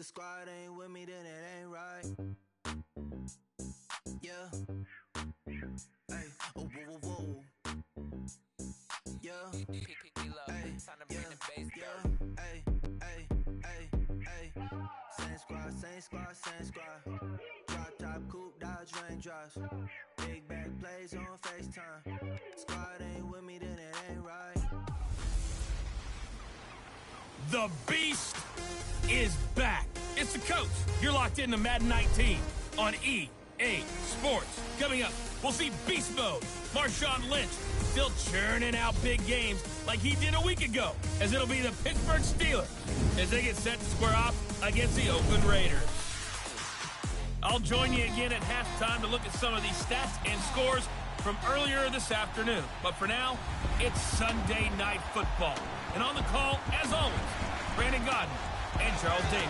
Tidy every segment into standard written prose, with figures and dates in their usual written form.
the squad ain't with me, then it ain't right. Yeah. Hey. Oh, whoa, whoa, whoa. Yeah. Hey. Yeah. Hey. Hey. Hey. Hey. Same squad, same squad, same squad. Drop top, coupe, dodge, raindrops. Big back plays on FaceTime. Squad ain't with me, then it ain't right. The Beast is back. It's the coach. You're locked into Madden 19 on EA Sports. Coming up, we'll see Beast Mode. Marshawn Lynch still churning out big games like he did a week ago, as it'll be the Pittsburgh Steelers as they get set to square off against the Oakland Raiders. I'll join you again at halftime to look at some of these stats and scores from earlier this afternoon. But for now, it's Sunday Night Football. And on the call, as always, Brandon Godden and Charles Davis.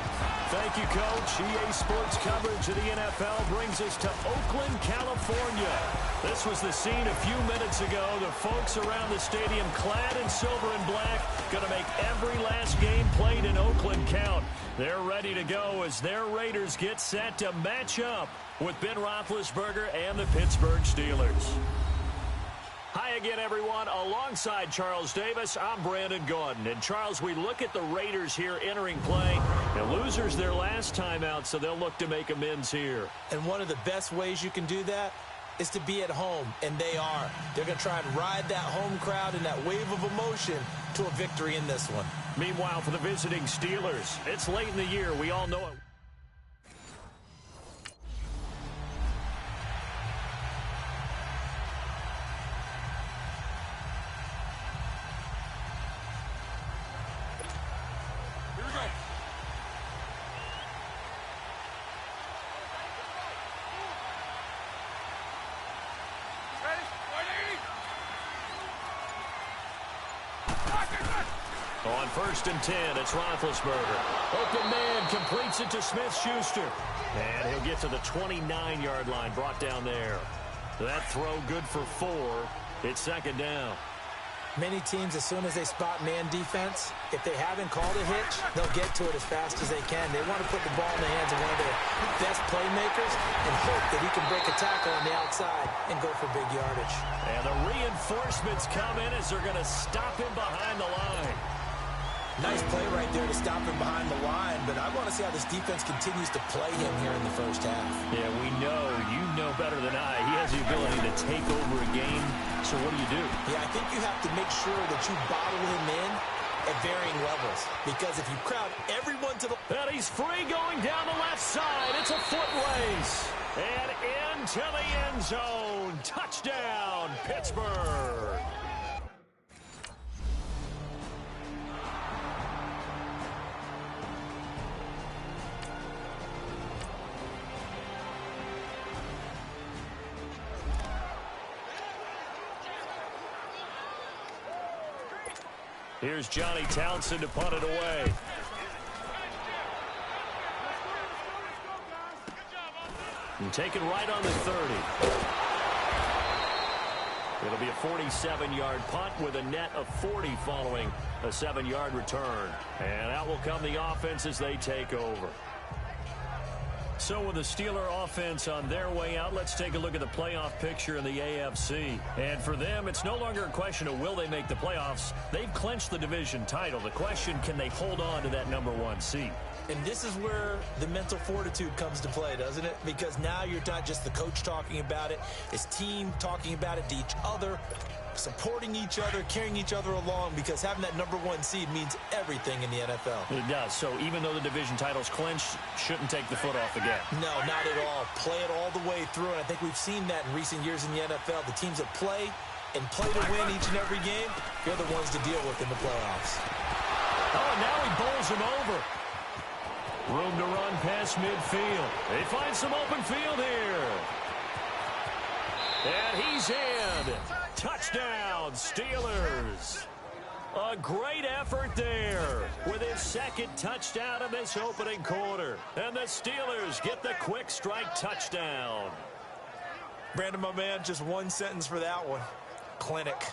Thank you, Coach. EA Sports coverage of the NFL brings us to Oakland, California. This was the scene a few minutes ago. The folks around the stadium clad in silver and black going to make every last game played in Oakland count. They're ready to go as their Raiders get set to match up with Ben Roethlisberger and the Pittsburgh Steelers. Hi again, everyone. Alongside Charles Davis, I'm Brandon Gaudin. And, Charles, we look at the Raiders here entering play. And losers their last time out, so they'll look to make amends here. And one of the best ways you can do that is to be at home, and they are. They're going to try and ride that home crowd and that wave of emotion to a victory in this one. Meanwhile, for the visiting Steelers, it's late in the year. We all know it. On 1st and 10, it's Roethlisberger. Open man completes it to Smith-Schuster. And he'll get to the 29-yard line, brought down there. That throw good for 4. It's 2nd down. Many teams, as soon as they spot man defense, if they haven't called a hitch, they'll get to it as fast as they can. They want to put the ball in the hands of one of their best playmakers and hope that he can break a tackle on the outside and go for big yardage. And the reinforcements come in as they're going to stop him behind the line. Nice play right there to stop him behind the line, but I want to see how this defense continues to play him here in the first half. Yeah, we know. You know better than I. He has the ability to take over a game. So what do? Yeah, I think you have to make sure that you bottle him in at varying levels, because if you crowd everyone to the... And he's free going down the left side. It's a foot race. And into the end zone. Touchdown, Pittsburgh. Here's Johnny Townsend to punt it away. And taken right on the 30. It'll be a 47-yard punt with a net of 40 following a 7-yard return. And out will come the offense as they take over. So with the Steeler offense on their way out, let's take a look at the playoff picture in the AFC. And for them, it's no longer a question of will they make the playoffs. They've clinched the division title. The question, can they hold on to that #1 seed? And this is where the mental fortitude comes to play, doesn't it? Because now you're not just the coach talking about it, it's team talking about it to each other, supporting each other, carrying each other along, because having that #1 seed means everything in the NFL. It does. So even though the division title's clinched, shouldn't take the foot off the gas. No, not at all. Play it all the way through, and I think we've seen that in recent years in the NFL. The teams that play and play to win each and every game, they're the ones to deal with in the playoffs. Oh, and now he bowls him over. Room to run past midfield. They find some open field here. And he's in. Touchdown, Steelers. A great effort there with his 2nd touchdown in this opening quarter. And the Steelers get the quick strike touchdown. Brandon, my man, just one sentence for that one. Clinic.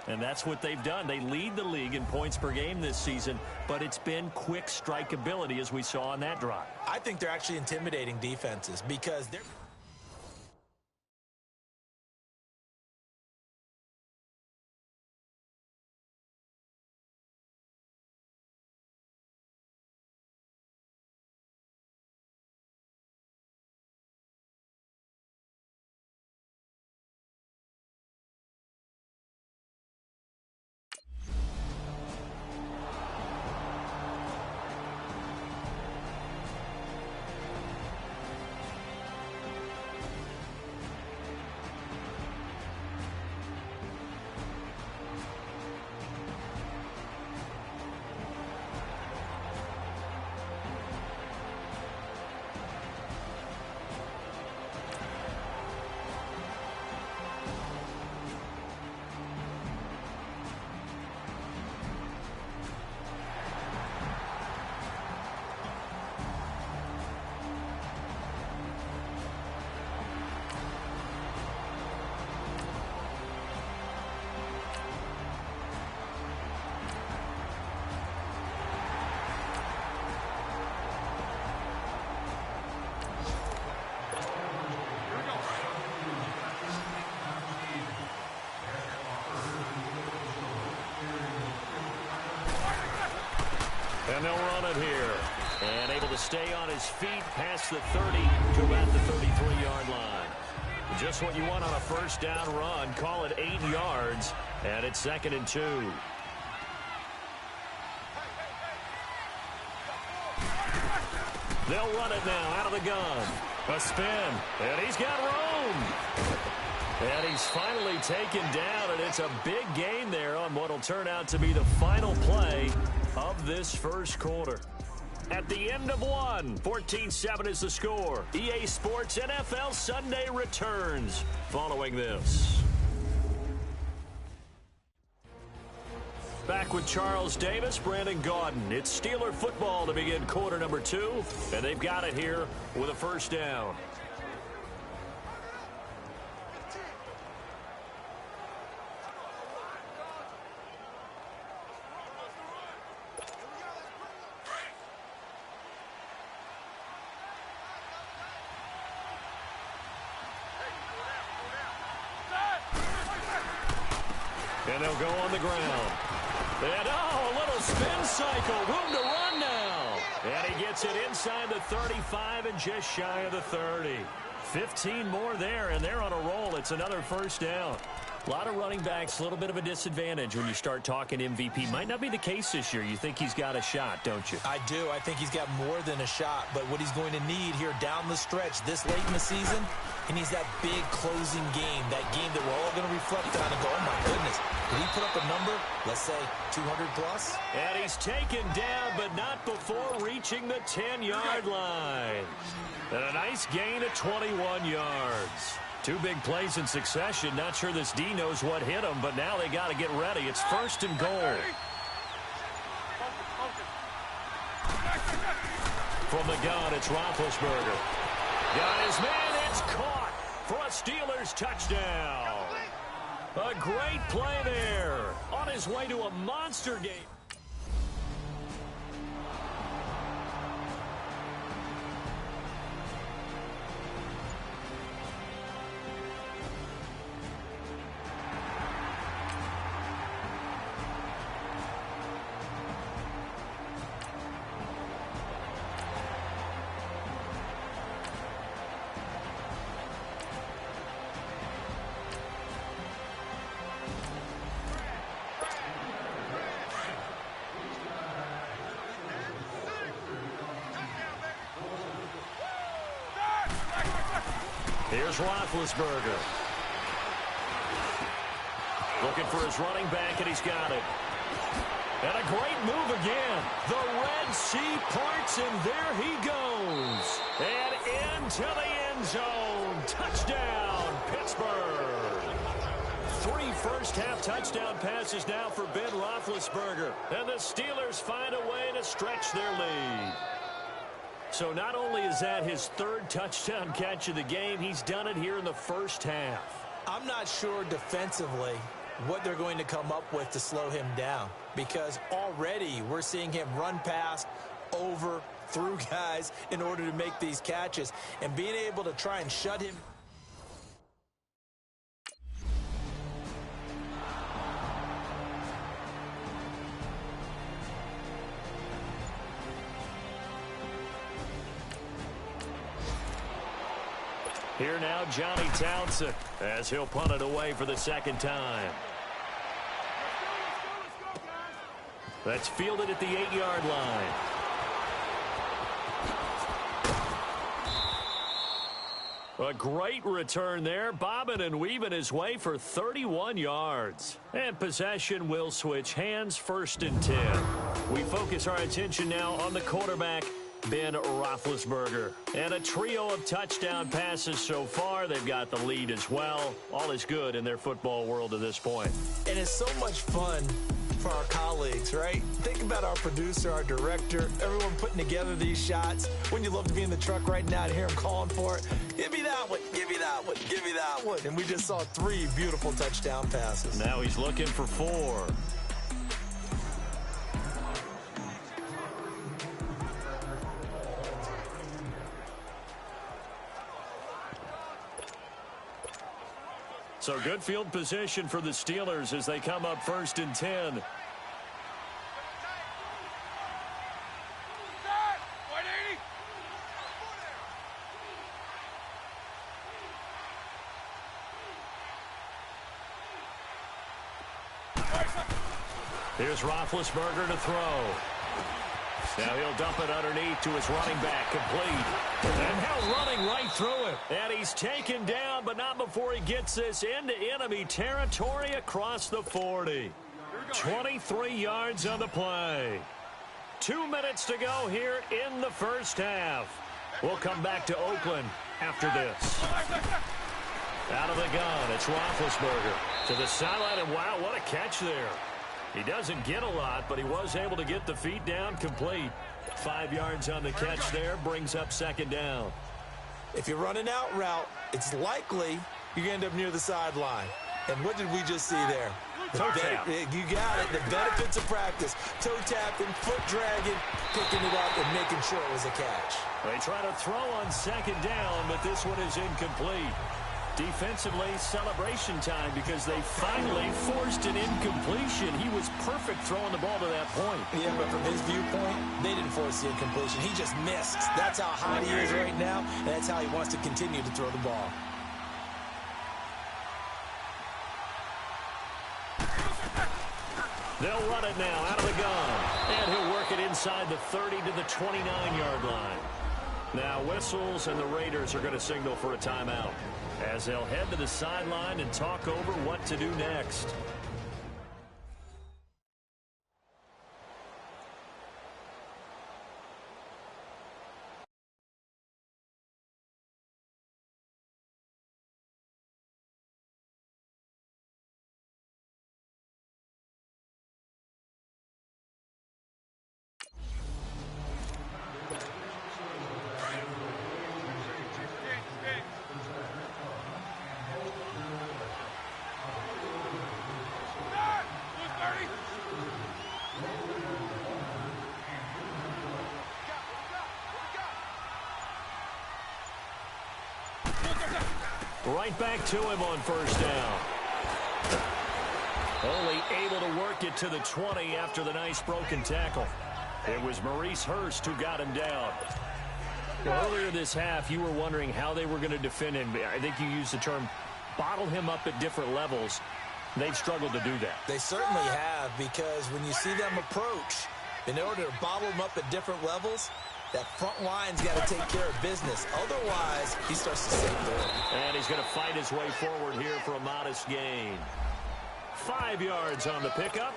And that's what they've done. They lead the league in points per game this season, but it's been quick strikeability as we saw on that drive. I think they're actually intimidating defenses because they're... And they'll run it here. And able to stay on his feet past the 30 to about the 33-yard line. Just what you want on a first down run. Call it 8 yards. And it's 2nd and 2. They'll run it now out of the gun. A spin. And he's got room. And he's finally taken down, and it's a big gain there on what will turn out to be the final play of this first quarter. At the end of one, 14-7 is the score. EA Sports NFL Sunday returns following this. Back with Charles Davis, Brandon Gaudin. It's Steeler football to begin quarter number 2, and they've got it here with a first down. And they'll go on the ground. And, a little spin cycle. Room to run now. And he gets it inside the 35 and just shy of the 30. 15 more there, and they're on a roll. It's another first down. A lot of running backs, a little bit of a disadvantage when you start talking MVP. Might not be the case this year. You think he's got a shot, don't you? I do. I think he's got more than a shot. But what he's going to need here down the stretch this late in the season, he needs that big closing game, that game that we're all going to reflect on and go, oh, my goodness, did he put up a number, let's say 200 plus? And he's taken down, but not before reaching the 10-yard line. And a nice gain of 21 yards. 2 big plays in succession. Not sure this D knows what hit him, but now they got to get ready. It's 1st and goal. From the gun, it's Roethlisberger. Got his man. It's caught for a Steelers touchdown. A great play there. On his way to a monster game. Here's Roethlisberger. Looking for his running back, and he's got it. And a great move again. The Red Sea parts, and there he goes. And into the end zone. Touchdown, Pittsburgh. 3 first-half touchdown passes now for Ben Roethlisberger. And the Steelers find a way to stretch their lead. So not only is that his 3rd touchdown catch of the game, he's done it here in the first half. I'm not sure defensively what they're going to come up with to slow him down, because already we're seeing him run past, over, through guys in order to make these catches, and being able to try and shut him. Here now, Johnny Townsend, as he'll punt it away for the second time. That's fielded at the 8-yard line. A great return there, bobbing and weaving his way for 31 yards. And possession will switch hands, 1st and 10. We focus our attention now on the quarterback, Ben Roethlisberger. And a trio of touchdown passes so far. They've got the lead as well. All is good in their football world at this point. And it's so much fun for our colleagues, right? Think about our producer, our director, everyone putting together these shots. Wouldn't you love to be in the truck right now and hear him calling for it? Give me that one, give me that one, give me that one. And we just saw 3 beautiful touchdown passes. Now he's looking for 4. So good field position for the Steelers as they come up 1st and 10. Here's Roethlisberger to throw. Now he'll dump it underneath to his running back, complete. And now running right through it. And he's taken down, but not before he gets this into enemy territory across the 40. 23 yards on the play. 2 minutes to go here in the first half. We'll come back to Oakland after this. Out of the gun, it's Roethlisberger to the sideline, and wow, what a catch there. He doesn't get a lot, but he was able to get the feet down complete. 5 yards on the catch there, brings up 2nd down. If you're running out route, it's likely you're going to end up near the sideline. And what did we just see there? Toe tap. You got it. The benefits of practice. Toe tapping, foot dragging, picking it up, and making sure it was a catch. They try to throw on 2nd down, but this one is incomplete. Defensively, celebration time because they finally forced an incompletion. He was perfect throwing the ball to that point. Yeah, but from his viewpoint, they didn't force the incompletion. He just missed. That's how hot he is right now, and that's how he wants to continue to throw the ball. They'll run it now out of the gun. And he'll work it inside the 30 to the 29-yard line. Now whistles, and the Raiders are going to signal for a timeout as they'll head to the sideline and talk over what to do next. Right back to him on 1st down. Only able to work it to the 20 after the nice broken tackle. It was Maurice Hurst who got him down. Earlier this half, you were wondering how they were going to defend him. I think you used the term bottle him up at different levels. They've struggled to do that. They certainly have, because when you see them approach, in order to bottle them up at different levels, that front line's got to take care of business. Otherwise, he starts to sink through. And he's going to fight his way forward here for a modest gain. 5 yards on the pickup,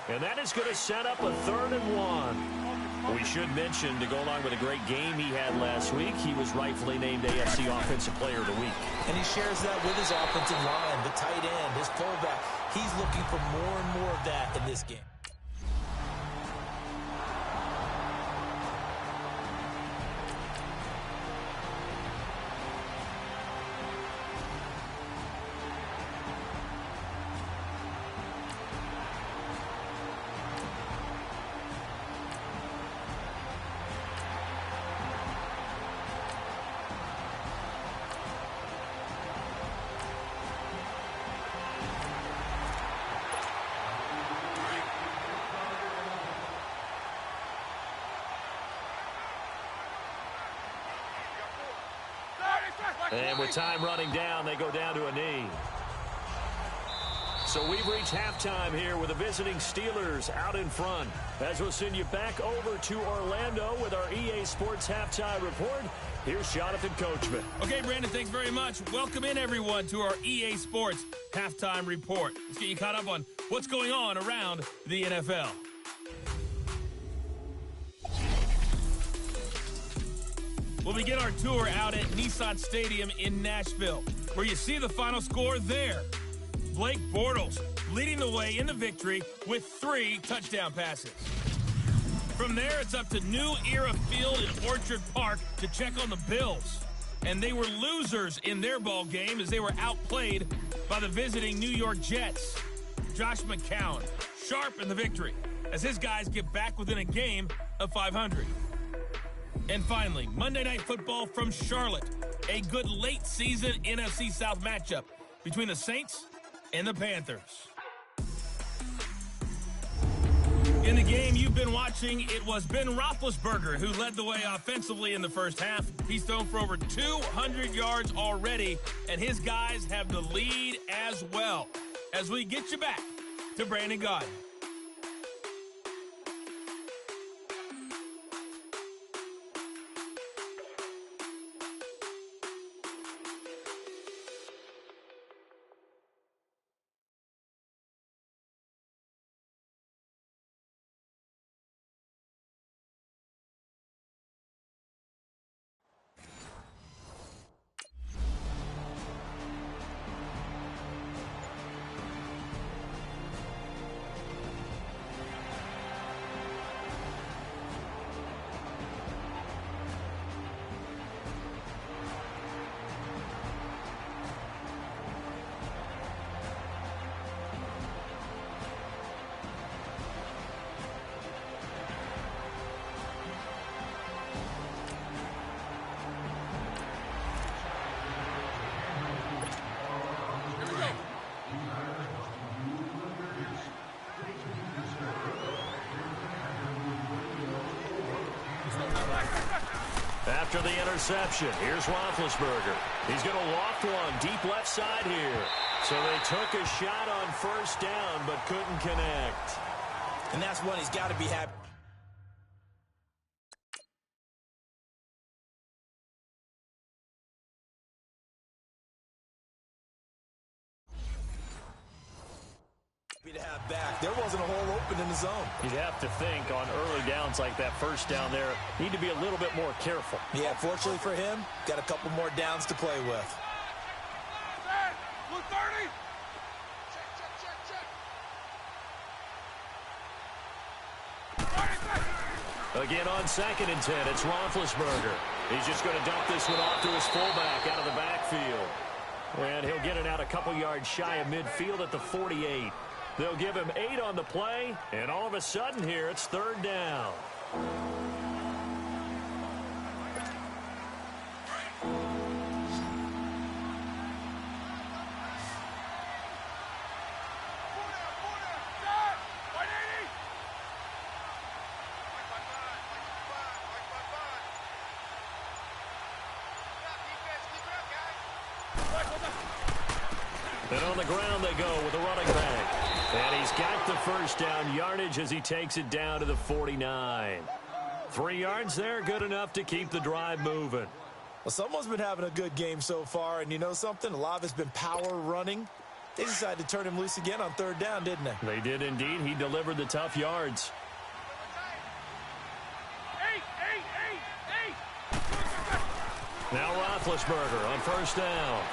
and that is going to set up a 3rd and 1. We should mention, to go along with a great game he had last week, he was rightfully named AFC Offensive Player of the Week. And he shares that with his offensive line, the tight end, his fullback. He's looking for more and more of that in this game. And with time running down, they go down to a knee. So we've reached halftime here with the visiting Steelers out in front. As we'll send you back over to Orlando with our EA Sports Halftime Report. Here's Jonathan Coachman. Okay, Brandon, thanks very much. Welcome in, everyone, to our EA Sports Halftime Report. Let's get you caught up on what's going on around the NFL. We'll begin our tour out at Nissan Stadium in Nashville, where you see the final score there. Blake Bortles leading the way in the victory with 3 touchdown passes. From there, it's up to New Era Field in Orchard Park to check on the Bills. And they were losers in their ball game as they were outplayed by the visiting New York Jets. Josh McCown, sharp in the victory as his guys get back within a game of 500. And finally, Monday Night Football from Charlotte. A good late-season NFC South matchup between the Saints and the Panthers. In the game you've been watching, it was Ben Roethlisberger who led the way offensively in the first half. He's thrown for over 200 yards already, and his guys have the lead as well. As we get you back to Brandon Gaudin. After the interception, here's Roethlisberger. He's going to loft one deep left side here. So they took a shot on first down but couldn't connect. And that's one he's got to be happy to have back. There wasn't a hole open in the zone. You'd have to think on early downs like that first down there, need to be a little bit more careful. Yeah, fortunately for him, got a couple more downs to play with. Blue 30. Check. Again on 2nd and 10, it's Roethlisberger. He's just going to dump this one off to his fullback out of the backfield. And he'll get it out a couple yards shy of midfield at the 48. They'll give him 8 on the play, and all of a sudden here, it's 3rd down. And on the ground they go with a running back. And he's got the first down yardage as he takes it down to the 49. 3 yards there, good enough to keep the drive moving. Well, someone's been having a good game so far, and you know something? A lot of it's been power running. They decided to turn him loose again on 3rd down, didn't they? They did indeed. He delivered the tough yards. Now Roethlisberger on first down.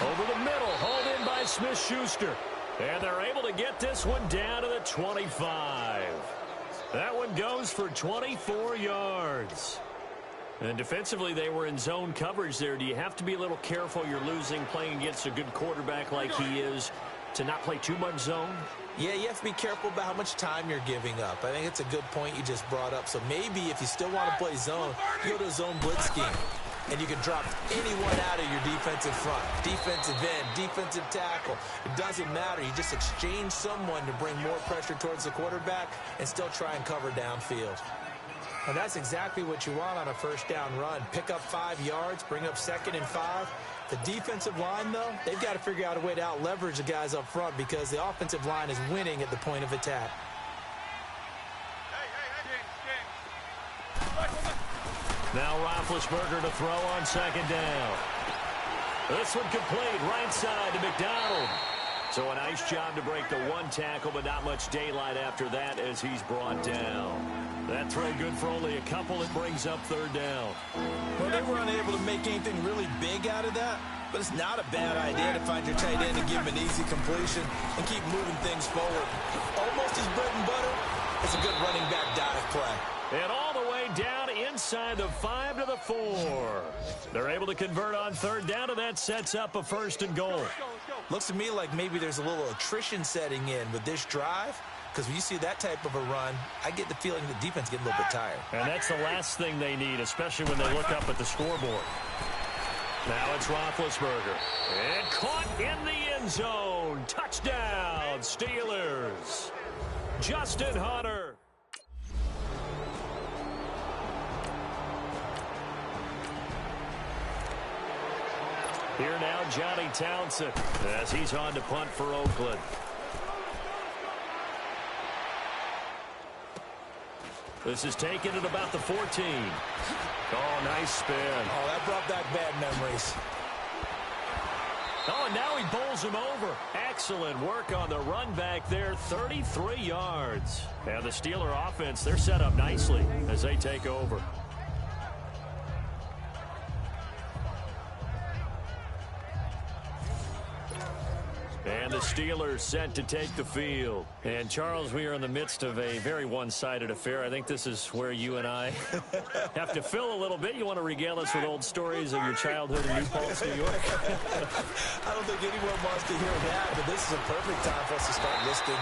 Over the middle, hauled in by Smith-Schuster. And they're able to get this one down to the 25. That one goes for 24 yards. And defensively, they were in zone coverage there. Do you have to be a little careful? You're losing, playing against a good quarterback like he is, to not play too much zone? Yeah, you have to be careful about how much time you're giving up. I think it's a good point you just brought up. So maybe if you still want to play zone, you go to a zone blitz scheme. And you can drop anyone out of your defensive front. Defensive end, defensive tackle. It doesn't matter. You just exchange someone to bring more pressure towards the quarterback and still try and cover downfield. And that's exactly what you want on a first down run. Pick up 5 yards, bring up 2nd and 5. The defensive line, though, they've got to figure out a way to out-leverage the guys up front because the offensive line is winning at the point of attack. Now Roethlisberger to throw on 2nd down. This one complete, right side to McDonald. So a nice job to break the 1 tackle, but not much daylight after that as he's brought down. That throw good for only a couple. It brings up 3rd down. Well, they were unable to make anything really big out of that, but it's not a bad idea to find your tight end and give him an easy completion and keep moving things forward. Almost his bread and butter. It's a good running back dive play. And all the way down inside the 5 to the 4. They're able to convert on 3rd down, and that sets up a 1st and goal. Looks to me like maybe there's a little attrition setting in with this drive, because when you see that type of a run, I get the feeling the defense getting a little bit tired. And that's the last thing they need, especially when they look up at the scoreboard. Now it's Roethlisberger. And caught in the end zone. Touchdown, Steelers. Justin Hunter. Here now, Johnny Townsend, as he's on to punt for Oakland. This is taken at about the 14. Oh, nice spin. Oh, that brought back bad memories. Oh, and now he bowls him over. Excellent work on the run back there, 33 yards. And the Steeler offense, they're set up nicely as they take over. And the Steelers set to take the field. And, Charles, we are in the midst of a very one-sided affair. I think this is where you and I have to fill a little bit. You want to regale us with old stories of your childhood in New Paltz, New York? I don't think anyone wants to hear that, but this is a perfect time for us to start listing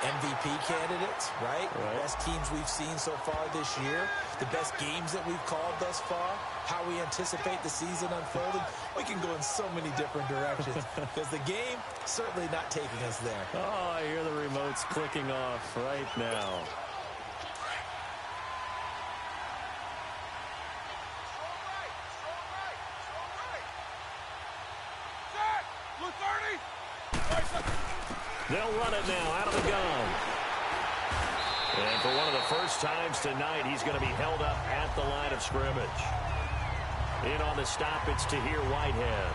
MVP candidates, right? The best teams we've seen so far this year, the best games that we've called thus far, how we anticipate the season unfolding. We can go in so many different directions because the game certainly not taking us there. Oh, I hear the remotes clicking off right now. They'll run it now out of the gun. And for one of the first times tonight, he's going to be held up at the line of scrimmage. In on the stop, it's Tahir Whitehead.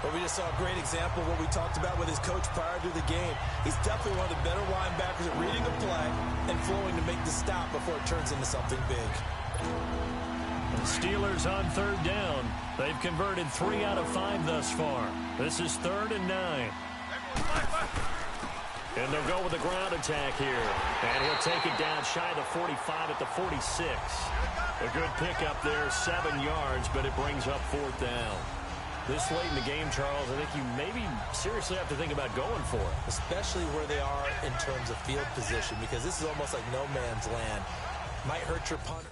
Well, we just saw a great example of what we talked about with his coach prior to the game. He's definitely one of the better linebackers at reading a play and flowing to make the stop before it turns into something big. The Steelers on 3rd down. They've converted 3 out of 5 thus far. This is 3rd and 9. And they'll go with the ground attack here. And he'll take it down shy of the 45 at the 46. A good pickup there, 7 yards, but it brings up 4th down. This late in the game, Charles, I think you maybe seriously have to think about going for it. Especially where they are in terms of field position, because this is almost like no man's land. Might hurt your punter.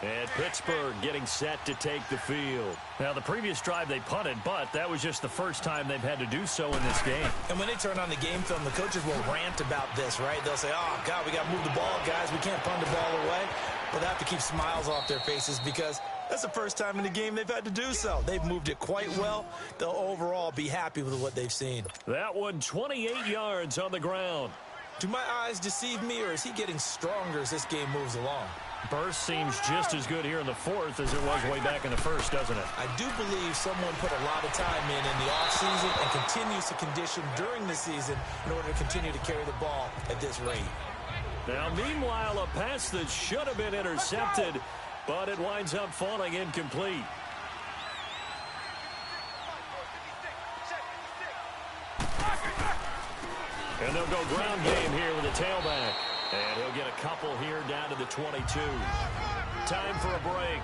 And Pittsburgh getting set to take the field. Now, the previous drive they punted, but that was just the first time they've had to do so in this game. And when they turn on the game film, the coaches will rant about this, right? They'll say, oh, God, we got to move the ball, guys. We can't punt the ball away. But they have to keep smiles off their faces because that's the first time in the game they've had to do so. They've moved it quite well. They'll overall be happy with what they've seen. That one, 28 yards on the ground. Do my eyes deceive me, or is he getting stronger as this game moves along? Burst seems just as good here in the fourth as it was way back in the first, doesn't it? I do believe someone put a lot of time in the offseason and continues to condition during the season in order to continue to carry the ball at this rate. Now, meanwhile, a pass that should have been intercepted, but it winds up falling incomplete. And they'll go ground game here with a tailback. And he'll get a couple here down to the 22. Time for a break.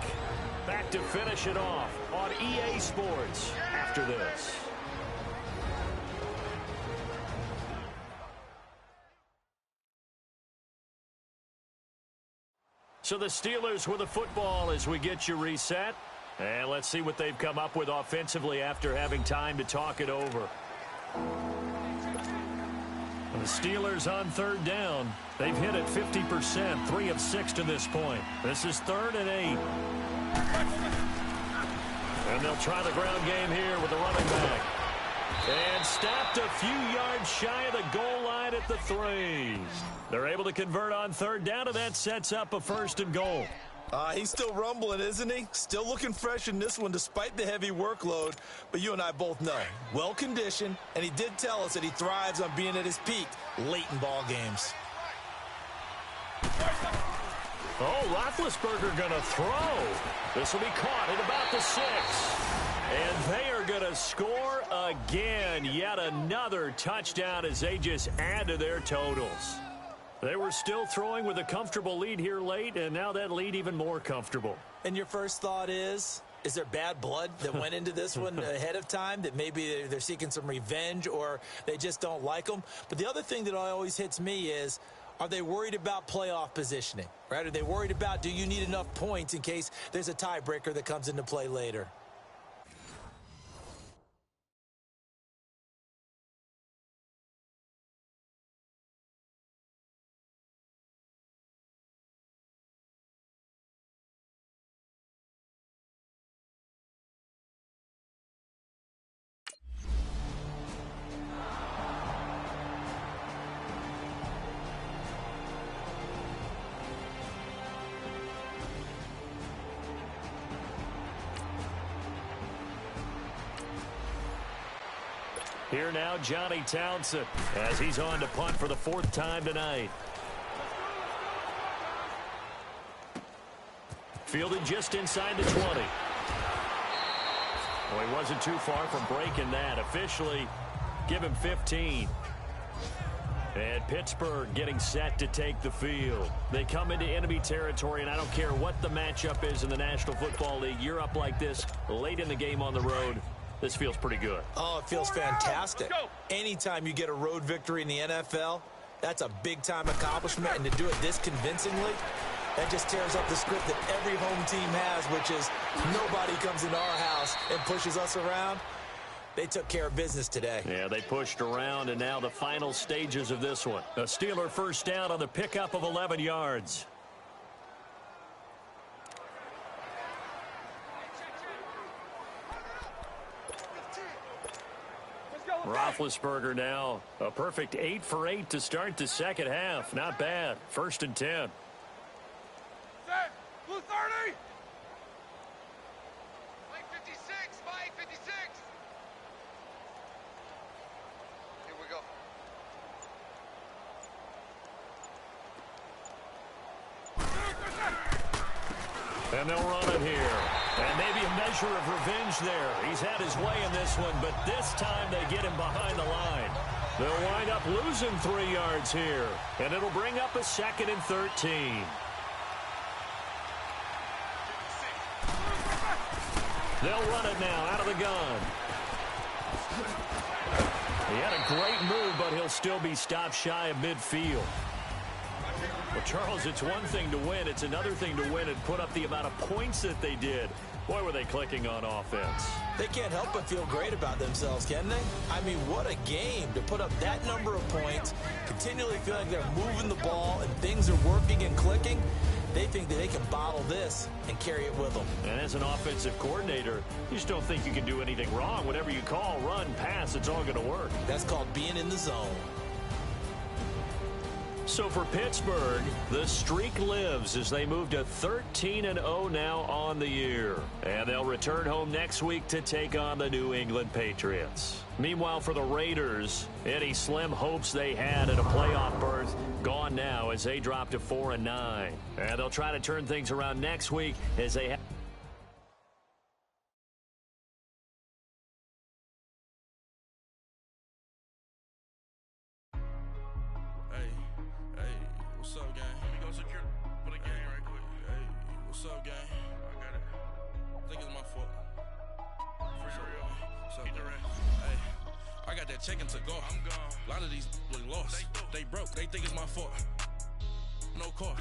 Back to finish it off on EA Sports after this. So the Steelers with the football as we get you reset. And let's see what they've come up with offensively after having time to talk it over. The Steelers on third down. They've hit it 50%, 3 of 6 to this point. This is 3rd and 8. And they'll try the ground game here with the running back. And stopped a few yards shy of the goal line at the 3. They're able to convert on third down, and that sets up a 1st and goal. He's still rumbling, isn't he? Still looking fresh in this one despite the heavy workload. But you and I both know, well-conditioned, and he did tell us that he thrives on being at his peak late in ball games. Oh, Roethlisberger going to throw. This will be caught at about the 6. And they are going to score again. Yet another touchdown as they just add to their totals. They were still throwing with a comfortable lead here late, and now that lead even more comfortable. And your first thought is there bad blood that went into this one ahead of time, that maybe they're seeking some revenge or they just don't like them? But the other thing that always hits me is, are they worried about playoff positioning, right? Are they worried about, do you need enough points in case there's a tiebreaker that comes into play later? Here now, Johnny Townsend, as he's on to punt for the 4th time tonight. Fielded just inside the 20. Well, he wasn't too far from breaking that. Officially, give him 15. And Pittsburgh getting set to take the field. They come into enemy territory, and I don't care what the matchup is in the National Football League. You're up like this late in the game on the road. This feels pretty good. Oh, it feels fantastic. Anytime you get a road victory in the NFL, that's a big-time accomplishment. And to do it this convincingly, that just tears up the script that every home team has, which is nobody comes into our house and pushes us around. They took care of business today. Yeah, they pushed around, and now the final stages of this one. A Steeler first down on the pickup of 11 yards. Roethlisberger now, a perfect 8 for 8 to start the second half. Not bad. 1st and 10. Blue 30. 56, 56. Here we go. And they'll run it here. And maybe a measure of revenge there. He's had his way in this one, but this time they get him behind the line. They'll wind up losing 3 yards here. And it'll bring up a 2nd and 13. They'll run it now out of the gun. He had a great move, but he'll still be stopped shy of midfield. Well, Charles, it's one thing to win. It's another thing to win and put up the amount of points that they did. Boy, were they clicking on offense. They can't help but feel great about themselves, can they? I mean, what a game to put up that number of points, continually feel like they're moving the ball and things are working and clicking. They think that they can bottle this and carry it with them. And as an offensive coordinator, you just don't think you can do anything wrong. Whatever you call, run, pass, it's all going to work. That's called being in the zone. So for Pittsburgh, the streak lives as they move to 13-0 now on the year. And they'll return home next week to take on the New England Patriots. Meanwhile, for the Raiders, any slim hopes they had at a playoff berth gone now as they drop to 4-9. And they'll try to turn things around next week as they have. What's up, gang? Let me go secure for the gang right quick. Hey, what's up, gang? I got it. I think it's my fault. For real. What's up, gang? Hey, I got that chicken to go. I'm gone. A lot of these look lost. They broke. They think it's my fault. No car.